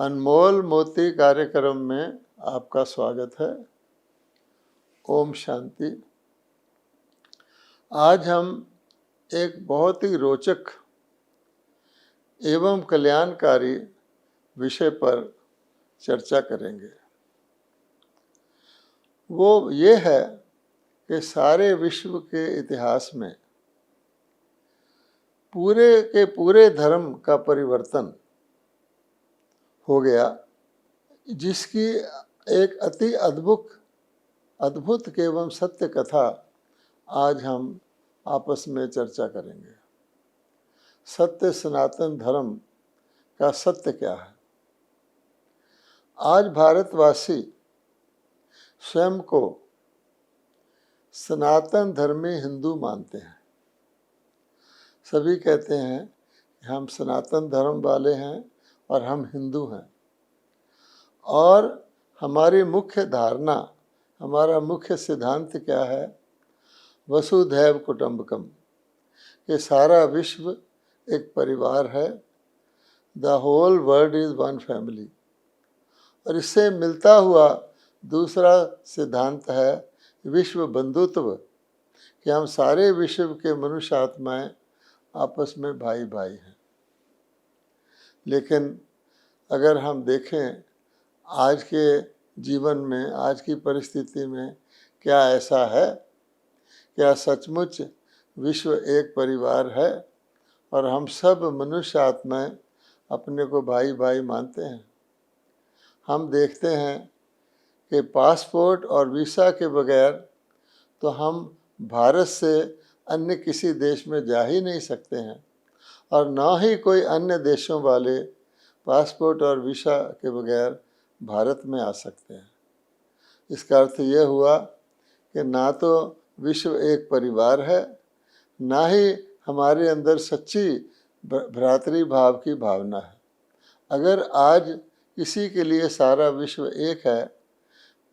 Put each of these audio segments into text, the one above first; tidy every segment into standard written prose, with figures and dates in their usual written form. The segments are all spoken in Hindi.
अनमोल मोती कार्यक्रम में आपका स्वागत है। ओम शांति। आज हम एक बहुत ही रोचक एवं कल्याणकारी विषय पर चर्चा करेंगे। वो ये है कि सारे विश्व के इतिहास में पूरे के पूरे धर्म का परिवर्तन हो गया, जिसकी एक अति अद्भुत एवं सत्य कथा आज हम आपस में चर्चा करेंगे। सत्य सनातन धर्म का सत्य क्या है? आज भारतवासी स्वयं को सनातन धर्मी हिंदू मानते हैं। सभी कहते हैं कि हम सनातन धर्म वाले हैं और हम हिंदू हैं, और हमारी मुख्य धारणा, हमारा मुख्य सिद्धांत क्या है? वसुधैव कुटुंबकम, कि सारा विश्व एक परिवार है। The whole world is one family. और इससे मिलता हुआ दूसरा सिद्धांत है विश्व बंधुत्व, कि हम सारे विश्व के मनुष्य आत्माएं आपस में भाई भाई हैं। लेकिन अगर हम देखें आज के जीवन में, आज की परिस्थिति में, क्या ऐसा है? क्या सचमुच विश्व एक परिवार है और हम सब मनुष्य आत्माएं अपने को भाई भाई मानते हैं? हम देखते हैं कि पासपोर्ट और वीज़ा के बगैर तो हम भारत से अन्य किसी देश में जा ही नहीं सकते हैं, और ना ही कोई अन्य देशों वाले पासपोर्ट और वीज़ा के बगैर भारत में आ सकते हैं। इसका अर्थ यह हुआ कि ना तो विश्व एक परिवार है, ना ही हमारे अंदर सच्ची भ्रातृभाव की भावना है। अगर आज किसी के लिए सारा विश्व एक है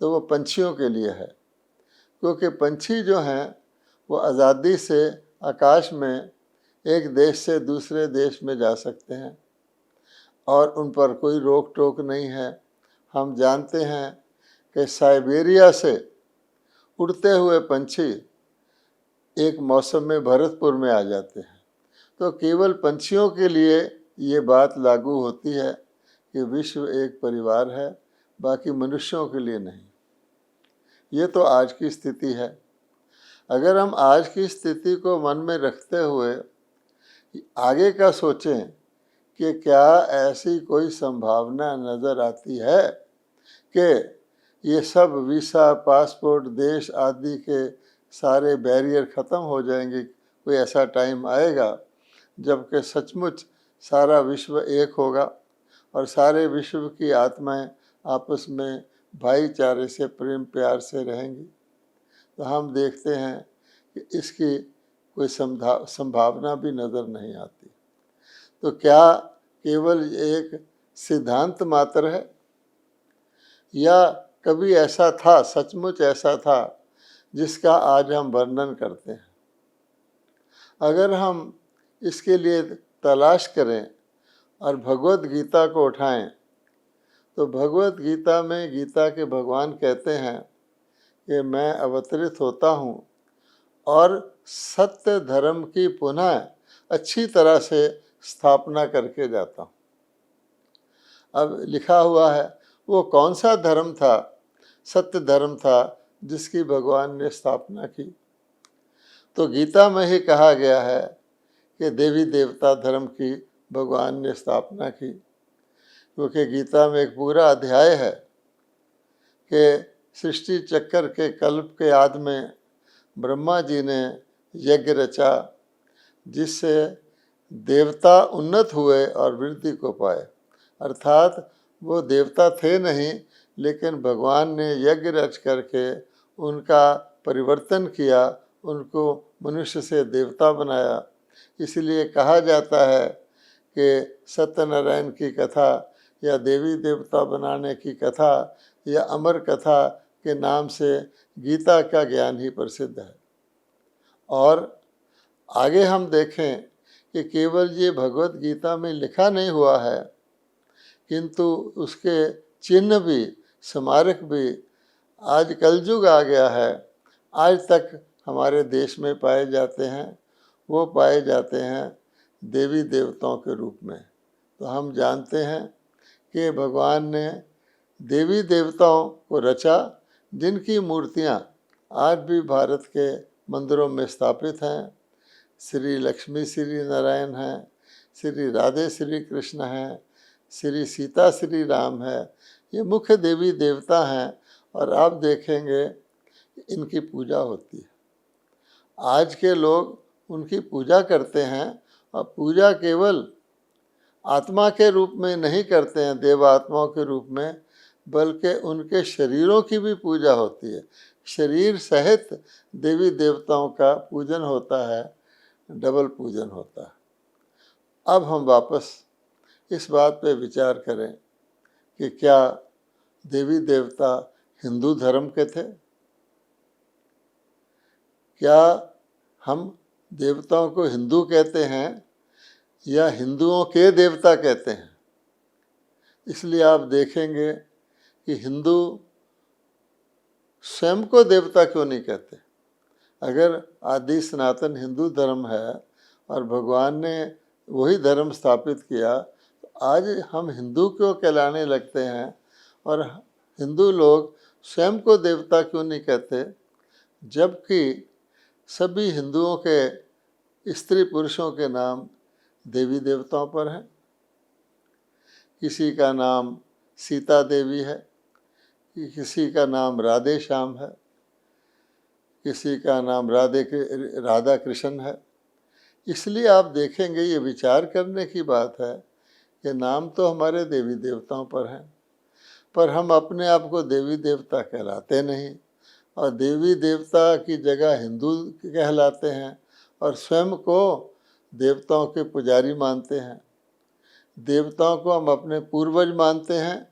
तो वो पंछियों के लिए है, क्योंकि पंछी जो हैं वो आज़ादी से आकाश में एक देश से दूसरे देश में जा सकते हैं और उन पर कोई रोक टोक नहीं है। हम जानते हैं कि साइबेरिया से उड़ते हुए पंछी एक मौसम में भरतपुर में आ जाते हैं। तो केवल पंछियों के लिए ये बात लागू होती है कि विश्व एक परिवार है, बाकी मनुष्यों के लिए नहीं। ये तो आज की स्थिति है। अगर हम आज की स्थिति को मन में रखते हुए आगे का सोचें कि क्या ऐसी कोई संभावना नज़र आती है कि ये सब वीज़ा, पासपोर्ट, देश आदि के सारे बैरियर ख़त्म हो जाएंगे? कोई ऐसा टाइम आएगा जबकि सचमुच सारा विश्व एक होगा और सारे विश्व की आत्माएं आपस में भाईचारे से, प्रेम प्यार से रहेंगी? तो हम देखते हैं कि इसकी कोई संभावना भी नज़र नहीं आती। तो क्या केवल एक सिद्धांत मात्र है, या कभी ऐसा था, सचमुच ऐसा था जिसका आज हम वर्णन करते हैं? अगर हम इसके लिए तलाश करें और भगवत गीता को उठाएं, तो भगवत गीता में गीता के भगवान कहते हैं कि मैं अवतरित होता हूँ और सत्य धर्म की पुनः अच्छी तरह से स्थापना करके जाता हूँ। अब लिखा हुआ है वो कौन सा धर्म था? सत्य धर्म था जिसकी भगवान ने स्थापना की। तो गीता में ही कहा गया है कि देवी देवता धर्म की भगवान ने स्थापना की, क्योंकि गीता में एक पूरा अध्याय है कि सृष्टि चक्र के कल्प के आदि में ब्रह्मा जी ने यज्ञ रचा, जिससे देवता उन्नत हुए और वृद्धि को पाए। अर्थात वो देवता थे नहीं, लेकिन भगवान ने यज्ञ रच करके उनका परिवर्तन किया, उनको मनुष्य से देवता बनाया। इसलिए कहा जाता है कि सत्यनारायण की कथा या देवी देवता बनाने की कथा या अमर कथा के नाम से गीता का ज्ञान ही प्रसिद्ध है। और आगे हम देखें कि केवल ये भगवत गीता में लिखा नहीं हुआ है किंतु उसके चिन्ह भी, स्मारक भी आज कलयुग आ गया है, आज तक हमारे देश में पाए जाते हैं। वो पाए जाते हैं देवी देवताओं के रूप में। तो हम जानते हैं कि भगवान ने देवी देवताओं को रचा, जिनकी मूर्तियाँ आज भी भारत के मंदिरों में स्थापित हैं। श्री लक्ष्मी श्री नारायण हैं, श्री राधे श्री कृष्ण हैं, श्री सीता श्री राम है। ये मुख्य देवी देवता हैं और आप देखेंगे इनकी पूजा होती है। आज के लोग उनकी पूजा करते हैं और पूजा केवल आत्मा के रूप में नहीं करते हैं, देवात्माओं के रूप में, बल्कि उनके शरीरों की भी पूजा होती है। शरीर सहित देवी देवताओं का पूजन होता है, डबल पूजन होता है। अब हम वापस इस बात पे विचार करें कि क्या देवी देवता हिंदू धर्म के थे? क्या हम देवताओं को हिंदू कहते हैं या हिंदुओं के देवता कहते हैं? इसलिए आप देखेंगे कि हिंदू स्वयं को देवता क्यों नहीं कहते। अगर आदि सनातन हिंदू धर्म है और भगवान ने वही धर्म स्थापित किया, तो आज हम हिंदू क्यों कहलाने लगते हैं और हिंदू लोग स्वयं को देवता क्यों नहीं कहते, जबकि सभी हिंदुओं के स्त्री पुरुषों के नाम देवी देवताओं पर हैं। किसी का नाम सीता देवी है, किसी का नाम राधे श्याम है, किसी का नाम राधा कृष्ण है। इसलिए आप देखेंगे ये विचार करने की बात है कि नाम तो हमारे देवी देवताओं पर हैं, पर हम अपने आप को देवी देवता कहलाते नहीं और देवी देवता की जगह हिंदू कहलाते हैं और स्वयं को देवताओं के पुजारी मानते हैं। देवताओं को हम अपने पूर्वज मानते हैं,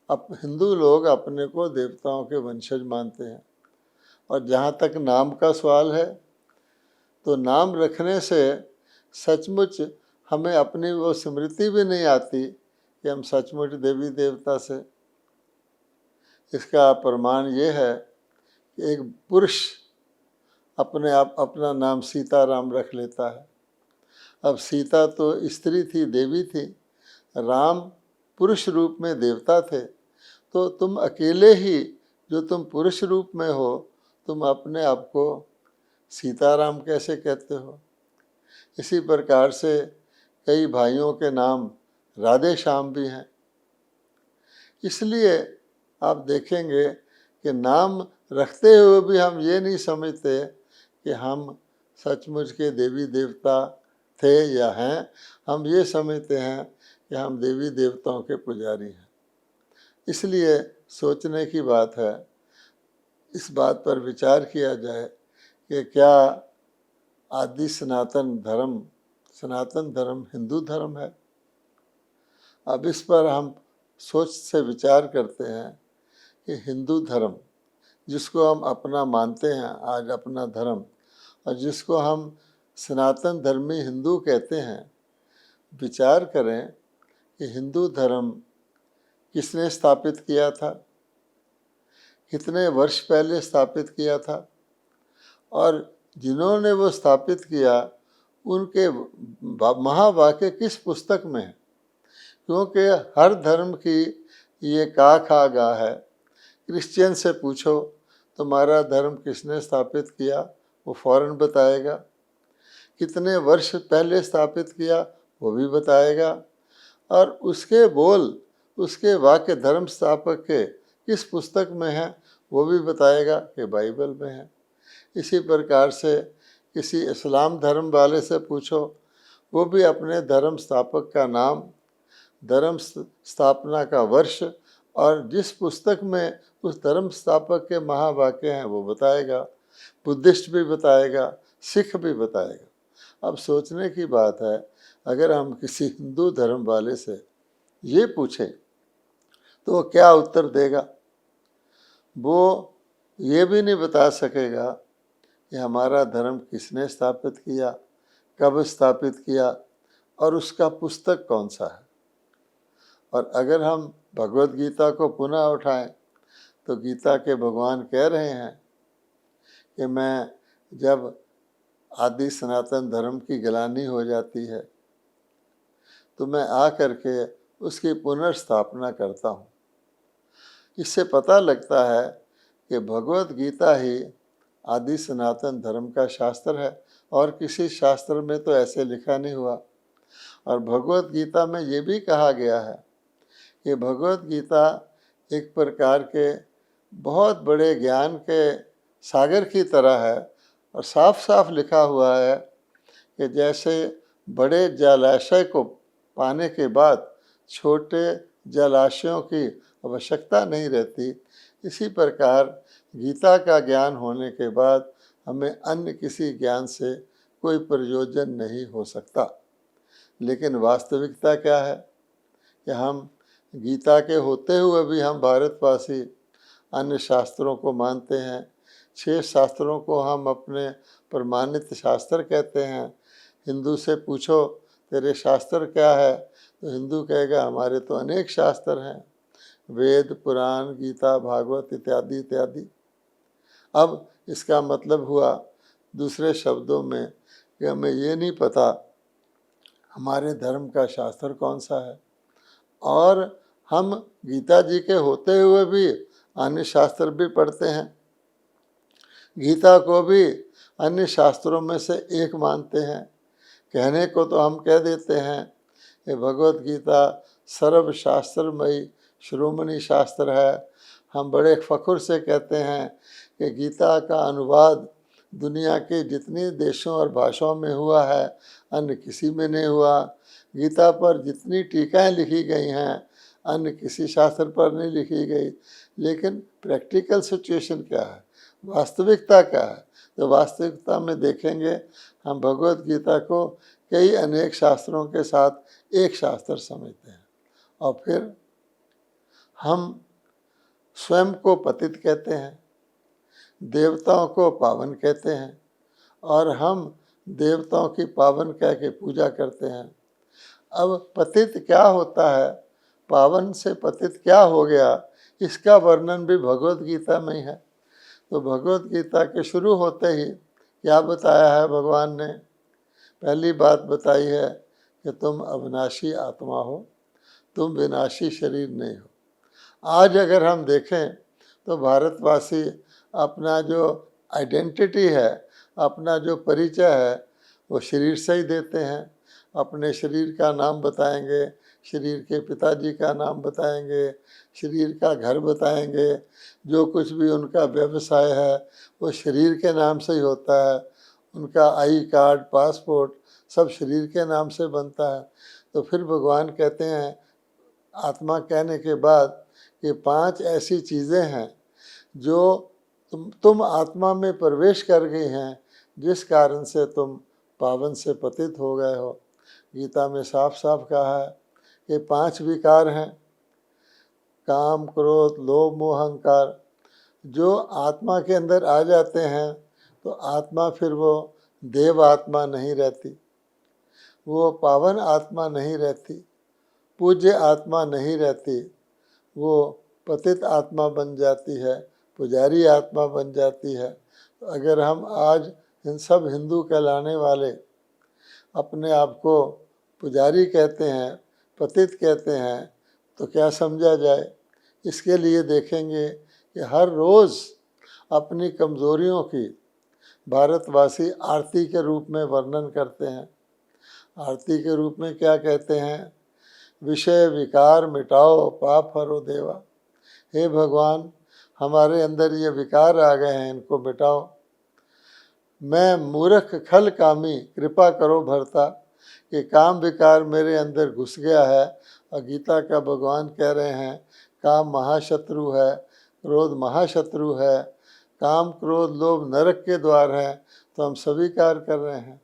अब हिंदू लोग अपने को देवताओं के वंशज मानते हैं। और जहाँ तक नाम का सवाल है, तो नाम रखने से सचमुच हमें अपनी वो स्मृति भी नहीं आती कि हम सचमुच देवी देवता से। इसका प्रमाण ये है कि एक पुरुष अपने आप अपना नाम सीताराम रख लेता है। अब सीता तो स्त्री थी, देवी थी, राम पुरुष रूप में देवता थे, तो तुम अकेले ही जो तुम पुरुष रूप में हो, तुम अपने आप को सीताराम कैसे कहते हो? इसी प्रकार से कई भाइयों के नाम राधे श्याम भी हैं। इसलिए आप देखेंगे कि नाम रखते हुए भी हम ये नहीं समझते कि हम सचमुच के देवी देवता थे या हैं। हम ये समझते हैं कि हम देवी देवताओं के पुजारी हैं। इसलिए सोचने की बात है, इस बात पर विचार किया जाए कि क्या आदि सनातन धर्म हिंदू धर्म है? अब इस पर हम सोच से विचार करते हैं कि हिंदू धर्म जिसको हम अपना मानते हैं, आज अपना धर्म, और जिसको हम सनातन धर्मी हिंदू कहते हैं, विचार करें कि हिंदू धर्म किसने स्थापित किया था, कितने वर्ष पहले स्थापित किया था, और जिन्होंने वो स्थापित किया उनके महावाक्य किस पुस्तक में है। क्योंकि हर धर्म की ये खा गा है। क्रिश्चियन से पूछो तुम्हारा धर्म किसने स्थापित किया, वो फौरन बताएगा। कितने वर्ष पहले स्थापित किया, वो भी बताएगा। और उसके बोल, उसके वाक्य धर्म स्थापक के किस पुस्तक में है, वो भी बताएगा कि बाइबल में है। इसी प्रकार से किसी इस्लाम धर्म वाले से पूछो, वो भी अपने धर्म स्थापक का नाम, धर्म स्थापना का वर्ष और जिस पुस्तक में उस धर्म स्थापक के महावाक्य हैं वो बताएगा। बुद्धिस्ट भी बताएगा, सिख भी बताएगा। अब सोचने की बात है, अगर हम किसी हिंदू धर्म वाले से ये पूछें तो वो क्या उत्तर देगा? वो ये भी नहीं बता सकेगा कि हमारा धर्म किसने स्थापित किया, कब स्थापित किया और उसका पुस्तक कौन सा है। और अगर हम भगवत गीता को पुनः उठाएं तो गीता के भगवान कह रहे हैं कि मैं जब आदि सनातन धर्म की गिलानी हो जाती है तो मैं आ करके उसकी पुनर्स्थापना करता हूँ। इससे पता लगता है कि भगवत गीता ही आदि सनातन धर्म का शास्त्र है और किसी शास्त्र में तो ऐसे लिखा नहीं हुआ। और भगवत गीता में ये भी कहा गया है कि भगवत गीता एक प्रकार के बहुत बड़े ज्ञान के सागर की तरह है और साफ साफ लिखा हुआ है कि जैसे बड़े जलाशय को पाने के बाद छोटे जलाशयों की आवश्यकता नहीं रहती, इसी प्रकार गीता का ज्ञान होने के बाद हमें अन्य किसी ज्ञान से कोई प्रयोजन नहीं हो सकता। लेकिन वास्तविकता क्या है कि हम गीता के होते हुए भी हम भारतवासी अन्य शास्त्रों को मानते हैं। 6 शास्त्रों को हम अपने प्रमाणित शास्त्र कहते हैं। हिंदू से पूछो तेरे शास्त्र क्या है, तो हिंदू कहेगा हमारे तो अनेक शास्त्र हैं, वेद, पुराण, गीता, भागवत इत्यादि इत्यादि। अब इसका मतलब हुआ दूसरे शब्दों में कि हमें ये नहीं पता हमारे धर्म का शास्त्र कौन सा है, और हम गीता जी के होते हुए भी अन्य शास्त्र भी पढ़ते हैं। गीता को भी अन्य शास्त्रों में से एक मानते हैं। कहने को तो हम कह देते हैं कि भगवत गीता सर्वशास्त्रमयी शिरोमणि शास्त्र है। हम बड़े फख्र से कहते हैं कि गीता का अनुवाद दुनिया के जितने देशों और भाषाओं में हुआ है अन्य किसी में नहीं हुआ। गीता पर जितनी टीकाएं लिखी गई हैं अन्य किसी शास्त्र पर नहीं लिखी गई। लेकिन प्रैक्टिकल सिचुएशन क्या है, वास्तविकता क्या है, तो वास्तविकता में देखेंगे हम भगवत गीता को कई अनेक शास्त्रों के साथ एक शास्त्र समझते हैं। और फिर हम स्वयं को पतित कहते हैं, देवताओं को पावन कहते हैं, और हम देवताओं की पावन कह के पूजा करते हैं। अब पतित क्या होता है, पावन से पतित क्या हो गया, इसका वर्णन भी भगवत गीता में ही है। तो भगवत गीता के शुरू होते ही क्या बताया है भगवान ने? पहली बात बताई है कि तुम अविनाशी आत्मा हो, तुम विनाशी शरीर नहीं हो। आज अगर हम देखें तो भारतवासी अपना जो आइडेंटिटी है, अपना जो परिचय है, वो शरीर से ही देते हैं। अपने शरीर का नाम बताएंगे, शरीर के पिताजी का नाम बताएंगे, शरीर का घर बताएंगे, जो कुछ भी उनका व्यवसाय है वो शरीर के नाम से ही होता है। उनका आई कार्ड, पासपोर्ट सब शरीर के नाम से बनता है। तो फिर भगवान कहते हैं आत्मा कहने के बाद कि 5 ऐसी चीज़ें हैं जो तुम आत्मा में प्रवेश कर गई हैं, जिस कारण से तुम पावन से पतित हो गए हो। गीता में साफ साफ कहा है कि 5 विकार हैं, काम, क्रोध, लोभ, मोह, अहंकार। जो आत्मा के अंदर आ जाते हैं तो आत्मा फिर वो देव आत्मा नहीं रहती, वो पावन आत्मा नहीं रहती, पूज्य आत्मा नहीं रहती, वो पतित आत्मा बन जाती है, पुजारी आत्मा बन जाती है। तो अगर हम आज इन सब हिंदू कहलाने वाले अपने आप को पुजारी कहते हैं, पतित कहते हैं, तो क्या समझा जाए? इसके लिए देखेंगे कि हर रोज़ अपनी कमज़ोरियों की भारतवासी आरती के रूप में वर्णन करते हैं। आरती के रूप में क्या कहते हैं? विषय विकार मिटाओ, पाप हरो देवा। हे भगवान, हमारे अंदर ये विकार आ गए हैं, इनको मिटाओ। मैं मूर्ख खल कामी, कृपा करो भरता। कि काम विकार मेरे अंदर घुस गया है, और गीता का भगवान कह रहे हैं काम महाशत्रु है, क्रोध महाशत्रु है, काम क्रोध लोभ नरक के द्वार हैं, तो हम स्वीकार कर रहे हैं।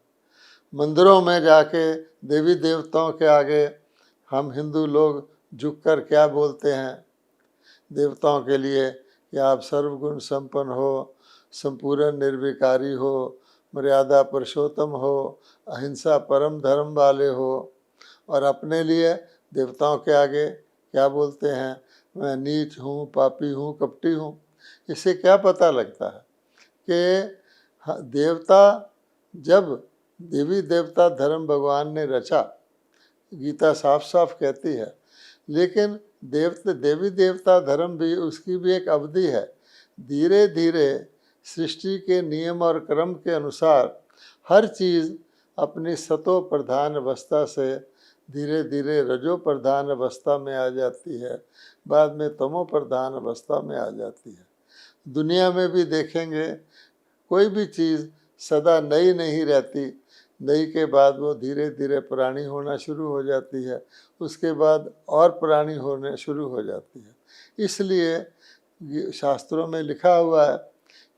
मंदिरों में जाके देवी देवताओं के आगे हम हिंदू लोग झुककर क्या बोलते हैं देवताओं के लिए कि आप सर्वगुण संपन्न हो, संपूर्ण निर्विकारी हो, मर्यादा पुरुषोत्तम हो, अहिंसा परम धर्म वाले हो। और अपने लिए देवताओं के आगे क्या बोलते हैं, मैं नीच हूँ, पापी हूँ, कपटी हूँ। इससे क्या पता लगता है कि देवता, जब देवी देवता धर्म भगवान ने रचा, गीता साफ साफ कहती है, लेकिन देवी देवता धर्म भी, उसकी भी एक अवधि है। धीरे धीरे सृष्टि के नियम और क्रम के अनुसार हर चीज़ अपनी सतो प्रधान अवस्था से धीरे धीरे रजो प्रधान अवस्था में आ जाती है, बाद में तमो प्रधान अवस्था में आ जाती है। दुनिया में भी देखेंगे, कोई भी चीज़ सदा नई नहीं रहती, नई के बाद वो धीरे धीरे पुरानी होना शुरू हो जाती है, उसके बाद और पुरानी होने शुरू हो जाती है। इसलिए शास्त्रों में लिखा हुआ है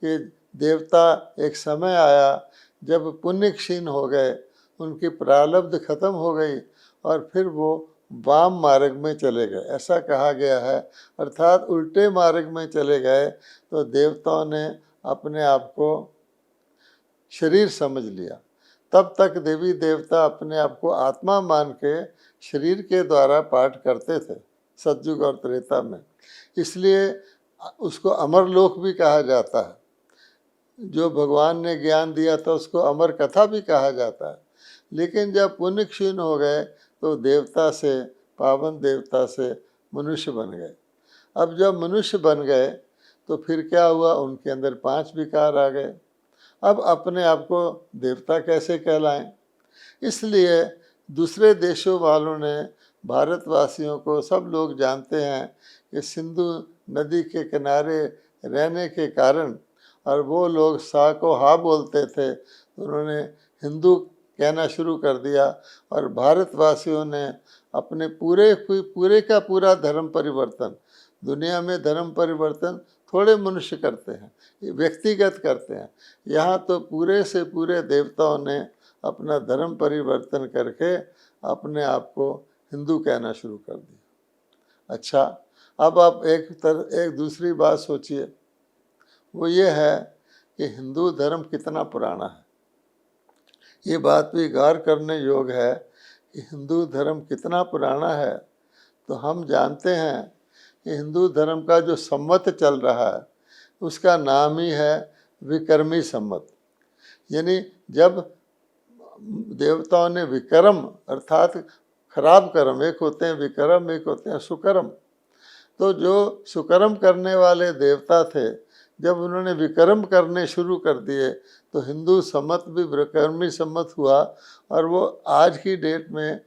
कि देवता एक समय आया जब पुण्य क्षीण हो गए, उनकी प्रारब्ध खत्म हो गई और फिर वो वाम मार्ग में चले गए, ऐसा कहा गया है, अर्थात उल्टे मार्ग में चले गए। तो देवताओं ने अपने आप को शरीर समझ लिया। तब तक देवी देवता अपने आप को आत्मा मान के शरीर के द्वारा पाठ करते थे, सतयुग और त्रेता में। इसलिए उसको अमरलोक भी कहा जाता है। जो भगवान ने ज्ञान दिया था उसको अमर कथा भी कहा जाता है। लेकिन जब पुण्य क्षीण हो गए तो देवता से, पावन देवता से मनुष्य बन गए। अब जब मनुष्य बन गए तो फिर क्या हुआ, उनके अंदर 5 विकार आ गए। अब अपने आप को देवता कैसे कहलाएं? इसलिए दूसरे देशों वालों ने भारतवासियों को, सब लोग जानते हैं कि सिंधु नदी के किनारे रहने के कारण, और वो लोग सा को हा बोलते थे, तो उन्होंने हिंदू कहना शुरू कर दिया। और भारतवासियों ने अपने पूरे का पूरा धर्म परिवर्तन, दुनिया में धर्म परिवर्तन थोड़े मनुष्य करते हैं, ये व्यक्तिगत करते हैं। यहाँ तो पूरे से पूरे देवताओं ने अपना धर्म परिवर्तन करके अपने आप को हिंदू कहना शुरू कर दिया। अच्छा, अब आप एक दूसरी बात सोचिए, वो ये है कि हिंदू धर्म कितना पुराना है। ये बात भी गौर करने योग्य है कि हिंदू धर्म कितना पुराना है। तो हम जानते हैं कि हिंदू धर्म का जो संवत चल रहा है उसका नाम ही है विक्रमी संवत। यानी जब देवताओं ने विक्रम अर्थात खराब कर्म, एक होते हैं विक्रम, एक होते हैं सुकर्म, तो जो सुकर्म करने वाले देवता थे, जब उन्होंने विक्रम करने शुरू कर दिए तो हिंदू संवत भी विक्रमी संवत हुआ, और वो आज की डेट में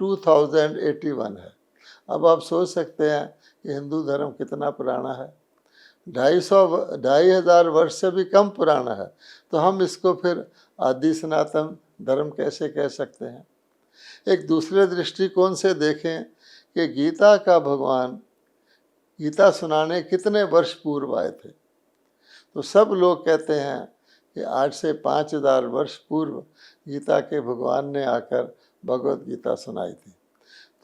2081 है। अब आप सोच सकते हैं कि हिंदू धर्म कितना पुराना है। 2,500 वर्ष से भी कम पुराना है। तो हम इसको फिर आदि सनातन धर्म कैसे कह सकते हैं? एक दूसरे दृष्टिकोण से देखें कि गीता का भगवान गीता सुनाने कितने वर्ष पूर्व आए थे। तो सब लोग कहते हैं कि आज से 5,000 वर्ष पूर्व गीता के भगवान ने आकर भगवत गीता सुनाई थी।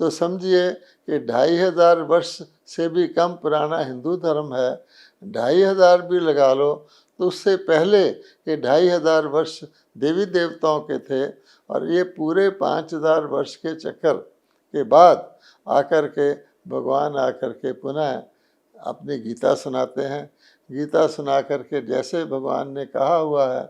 तो समझिए कि 2,500 वर्ष से भी कम पुराना हिंदू धर्म है। 2,500 भी लगा लो तो उससे पहले के 2,500 वर्ष देवी देवताओं के थे, और ये पूरे 5,000 वर्ष के चक्कर के बाद आकर के भगवान आकर के पुनः अपनी गीता सुनाते हैं। गीता सुना करके जैसे भगवान ने कहा हुआ है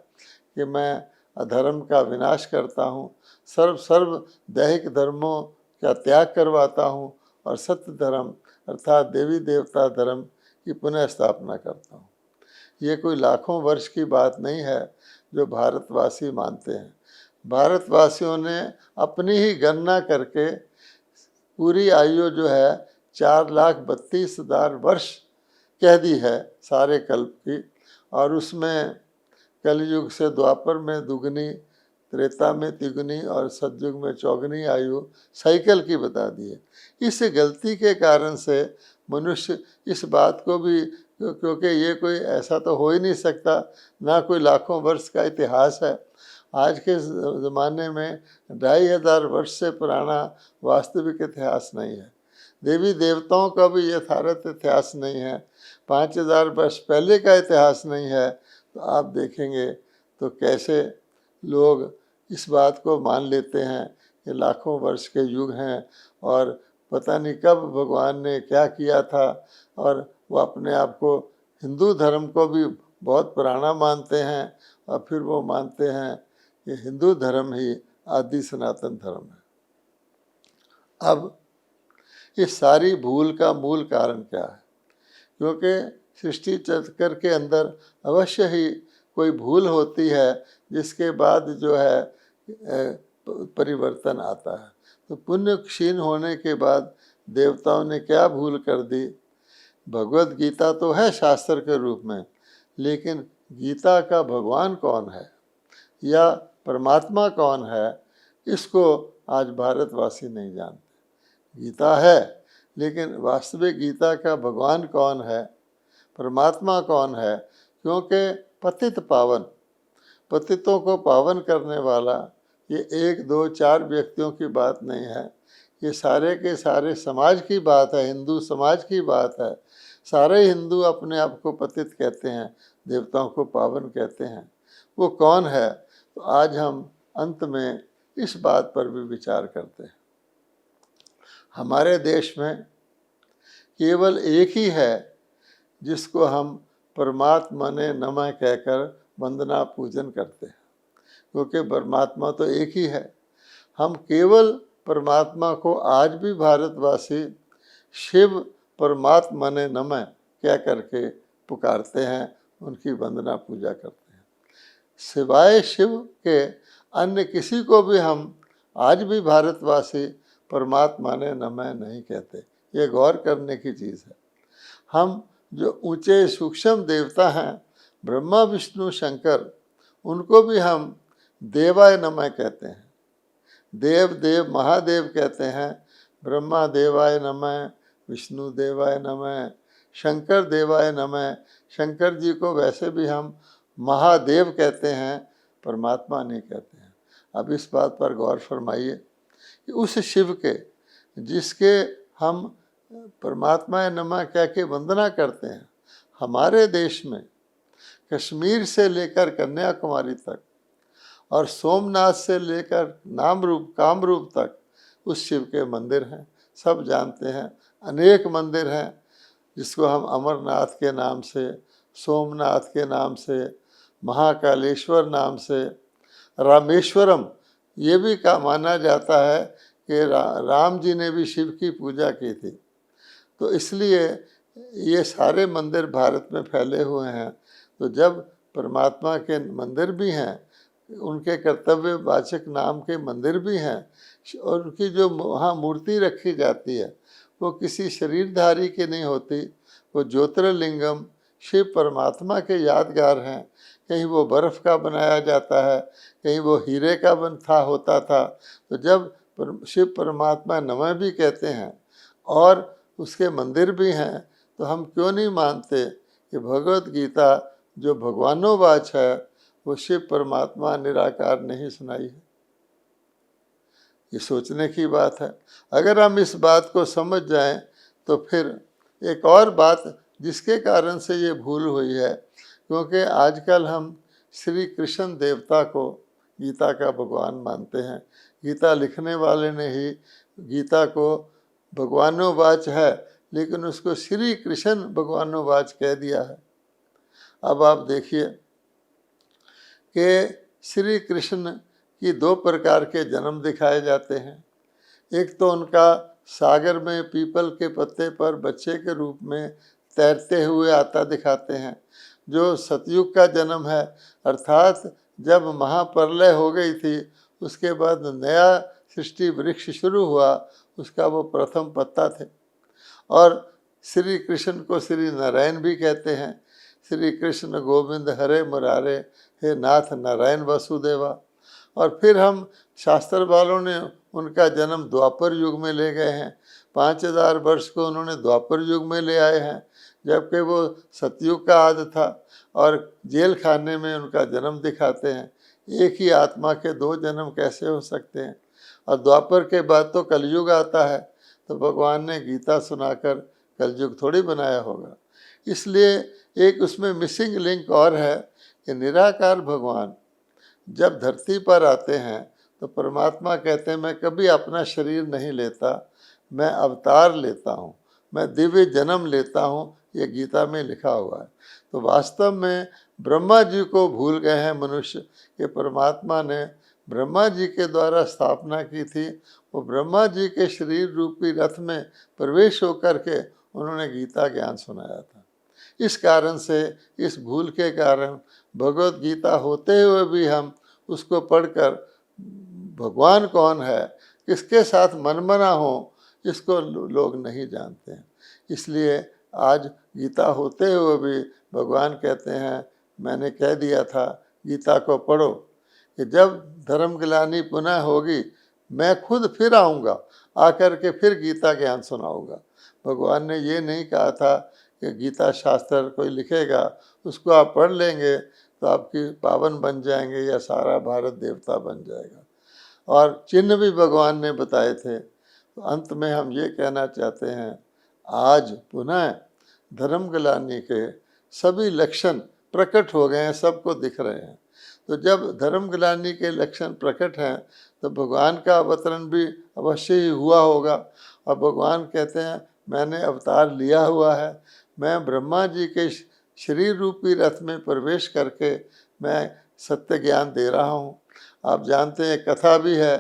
कि मैं अधर्म का विनाश करता हूँ, सर्व दैहिक धर्मों का त्याग करवाता हूँ, और सत्य धर्म अर्थात देवी देवता धर्म की पुनः स्थापना करता हूँ। ये कोई लाखों वर्ष की बात नहीं है जो भारतवासी मानते हैं। भारतवासियों ने अपनी ही गणना करके पूरी आयु जो है 4,32,000 वर्ष कह दी है सारे कल्प की, और उसमें कलयुग से द्वापर में दुगनी, त्रेता में तिगुनी और सतयुग में चौगुनी आयु साइकिल की बता दी है। इस गलती के कारण से मनुष्य इस बात को भी, क्योंकि ये कोई ऐसा तो हो ही नहीं सकता, ना कोई लाखों वर्ष का इतिहास है। आज के ज़माने में 2,500 वर्ष से पुराना वास्तविक इतिहास नहीं है। देवी देवताओं का भी यथार्थ इतिहास नहीं है। 5,000 वर्ष पहले का इतिहास नहीं है। तो आप देखेंगे तो कैसे लोग इस बात को मान लेते हैं कि लाखों वर्ष के युग हैं और पता नहीं कब भगवान ने क्या किया था, और वो अपने आप को हिंदू धर्म को भी बहुत पुराना मानते हैं, और फिर वो मानते हैं कि हिंदू धर्म ही आदि सनातन धर्म है। अब इस सारी भूल का मूल कारण क्या है? क्योंकि सृष्टि चक्र के अंदर अवश्य ही कोई भूल होती है, जिसके बाद जो है परिवर्तन आता है। तो पुण्य क्षीण होने के बाद देवताओं ने क्या भूल कर दी? भगवत गीता तो है शास्त्र के रूप में, लेकिन गीता का भगवान कौन है या परमात्मा कौन है, इसको आज भारतवासी नहीं जानते। गीता है, लेकिन वास्तविक गीता का भगवान कौन है, परमात्मा कौन है? क्योंकि पतित पावन, पतितों को पावन करने वाला ये 1, 2, 4 व्यक्तियों की बात नहीं है, ये सारे के सारे समाज की बात है, हिंदू समाज की बात है। सारे हिंदू अपने आप को पतित कहते हैं, देवताओं को पावन कहते हैं। वो कौन है? तो आज हम अंत में इस बात पर भी विचार करते हैं। हमारे देश में केवल एक ही है जिसको हम परमात्मा ने नमः कहकर वंदना पूजन करते हैं, क्योंकि परमात्मा तो एक ही है। हम केवल परमात्मा को आज भी भारतवासी शिव परमात्मा ने नमः कह करके पुकारते हैं, उनकी वंदना पूजा करते हैं। सिवाय शिव के अन्य किसी को भी हम आज भी भारतवासी परमात्मा ने नमः नहीं कहते। ये गौर करने की चीज़ है। हम जो ऊंचे सूक्ष्म देवता हैं, ब्रह्मा विष्णु शंकर, उनको भी हम देवाय नमः कहते हैं। देव देव महादेव कहते हैं, ब्रह्मा देवाय नमः, विष्णु देवाय नमः, शंकर देवाय नमः। शंकर जी को वैसे भी हम महादेव कहते हैं, परमात्मा नहीं कहते हैं। अब इस बात पर गौर फरमाइए कि उस शिव के, जिसके हम परमात्मा नमः कह के वंदना करते हैं, हमारे देश में कश्मीर से लेकर कन्याकुमारी तक और सोमनाथ से लेकर नामरूप कामरूप तक उस शिव के मंदिर हैं। सब जानते हैं, अनेक मंदिर हैं, जिसको हम अमरनाथ के नाम से, सोमनाथ के नाम से, महाकालेश्वर नाम से, रामेश्वरम, ये भी का माना जाता है कि राम जी ने भी शिव की पूजा की थी। तो इसलिए ये सारे मंदिर भारत में फैले हुए हैं। तो जब परमात्मा के मंदिर भी हैं, उनके कर्तव्यवाचक नाम के मंदिर भी हैं, और उनकी जो वहाँ मूर्ति रखी जाती है वो किसी शरीरधारी की नहीं होती, वो ज्योतिर्लिंगम शिव परमात्मा के यादगार हैं। कहीं वो बर्फ़ का बनाया जाता है, कहीं वो हीरे का होता था। तो जब शिव परमात्मा नमः भी कहते हैं और उसके मंदिर भी हैं, तो हम क्यों नहीं मानते कि भगवत गीता जो भगवानोवाच है, वो शिव परमात्मा निराकार ने ही सुनाई है। ये सोचने की बात है। अगर हम इस बात को समझ जाएं, तो फिर एक और बात जिसके कारण से ये भूल हुई है, क्योंकि आजकल हम श्री कृष्ण देवता को गीता का भगवान मानते हैं। गीता लिखने वाले ने ही गीता को भगवानोवाच है, लेकिन उसको श्री कृष्ण भगवानोवाच कह दिया है। अब आप देखिए कि श्री कृष्ण की 2 प्रकार के जन्म दिखाए जाते हैं। एक तो उनका सागर में पीपल के पत्ते पर बच्चे के रूप में तैरते हुए आता दिखाते हैं, जो सतयुग का जन्म है, अर्थात जब महाप्रलय हो गई थी, उसके बाद नया सृष्टि वृक्ष शुरू हुआ, उसका वो प्रथम पत्ता थे। और श्री कृष्ण को श्री नारायण भी कहते हैं। श्री कृष्ण गोविंद हरे मुरारे, हे नाथ नारायण वसुदेवा। और फिर हम शास्त्र वालों ने उनका जन्म द्वापर युग में ले गए हैं। 5000 वर्ष को उन्होंने द्वापर युग में ले आए हैं, जबकि वो सतयुग का आदि था। और जेल खाने में उनका जन्म दिखाते हैं। एक ही आत्मा के 2 जन्म कैसे हो सकते हैं? और द्वापर के बाद तो कलयुग आता है, तो भगवान ने गीता सुनाकर कलयुग थोड़ी बनाया होगा। इसलिए एक उसमें मिसिंग लिंक और है कि निराकार भगवान जब धरती पर आते हैं, तो परमात्मा कहते हैं मैं कभी अपना शरीर नहीं लेता, मैं अवतार लेता हूँ, मैं दिव्य जन्म लेता हूँ, ये गीता में लिखा हुआ है। तो वास्तव में ब्रह्मा जी को भूल गए हैं मनुष्य कि परमात्मा ने ब्रह्मा जी के द्वारा स्थापना की थी। वो ब्रह्मा जी के शरीर रूपी रथ में प्रवेश होकर के उन्होंने गीता ज्ञान सुनाया था। इस कारण से, इस भूल के कारण भगवत गीता होते हुए भी हम उसको पढ़कर भगवान कौन है, किसके साथ मनमना हो, इसको लोग नहीं जानते हैं। इसलिए आज गीता होते हुए भी भगवान कहते हैं, मैंने कह दिया था गीता को पढ़ो कि जब धर्म ग्लानि पुनः होगी मैं खुद फिर आऊँगा, आकर के फिर गीता ज्ञान सुनाऊंगा। भगवान ने ये नहीं कहा था कि गीता शास्त्र कोई लिखेगा, उसको आप पढ़ लेंगे तो आपकी पावन बन जाएंगे या सारा भारत देवता बन जाएगा। और चिन्ह भी भगवान ने बताए थे। तो अंत में हम ये कहना चाहते हैं, आज पुनः धर्म ग्लानि के सभी लक्षण प्रकट हो गए हैं, सबको दिख रहे हैं। तो जब धर्म ग्लानि के लक्षण प्रकट हैं तो भगवान का अवतरण भी अवश्य ही हुआ होगा। और भगवान कहते हैं, मैंने अवतार लिया हुआ है, मैं ब्रह्मा जी के शरीर रूपी रथ में प्रवेश करके मैं सत्य ज्ञान दे रहा हूँ। आप जानते हैं, कथा भी है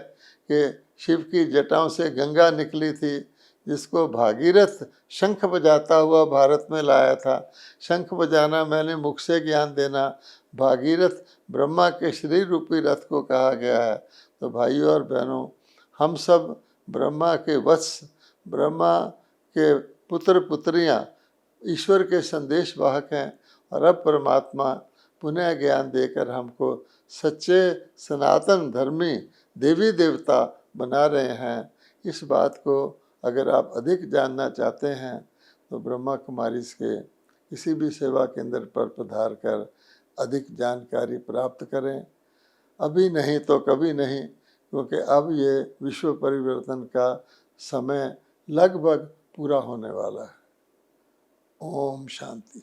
कि शिव की जटाओं से गंगा निकली थी, जिसको भागीरथ शंख बजाता हुआ भारत में लाया था। शंख बजाना मैंने मुख से ज्ञान देना, भागीरथ ब्रह्मा के शरीर रूपी रथ को कहा गया है। तो भाइयों और बहनों, हम सब ब्रह्मा के वत्स, ब्रह्मा के पुत्र पुत्रियां, ईश्वर के संदेश वाहक हैं। और अब परमात्मा पुनः ज्ञान देकर हमको सच्चे सनातन धर्मी देवी देवता बना रहे हैं। इस बात को अगर आप अधिक जानना चाहते हैं तो ब्रह्मा कुमारीज के किसी भी सेवा केंद्र पर पधार कर अधिक जानकारी प्राप्त करें। अभी नहीं तो कभी नहीं, क्योंकि अब ये विश्व परिवर्तन का समय लगभग पूरा होने वाला है। ओम शांति।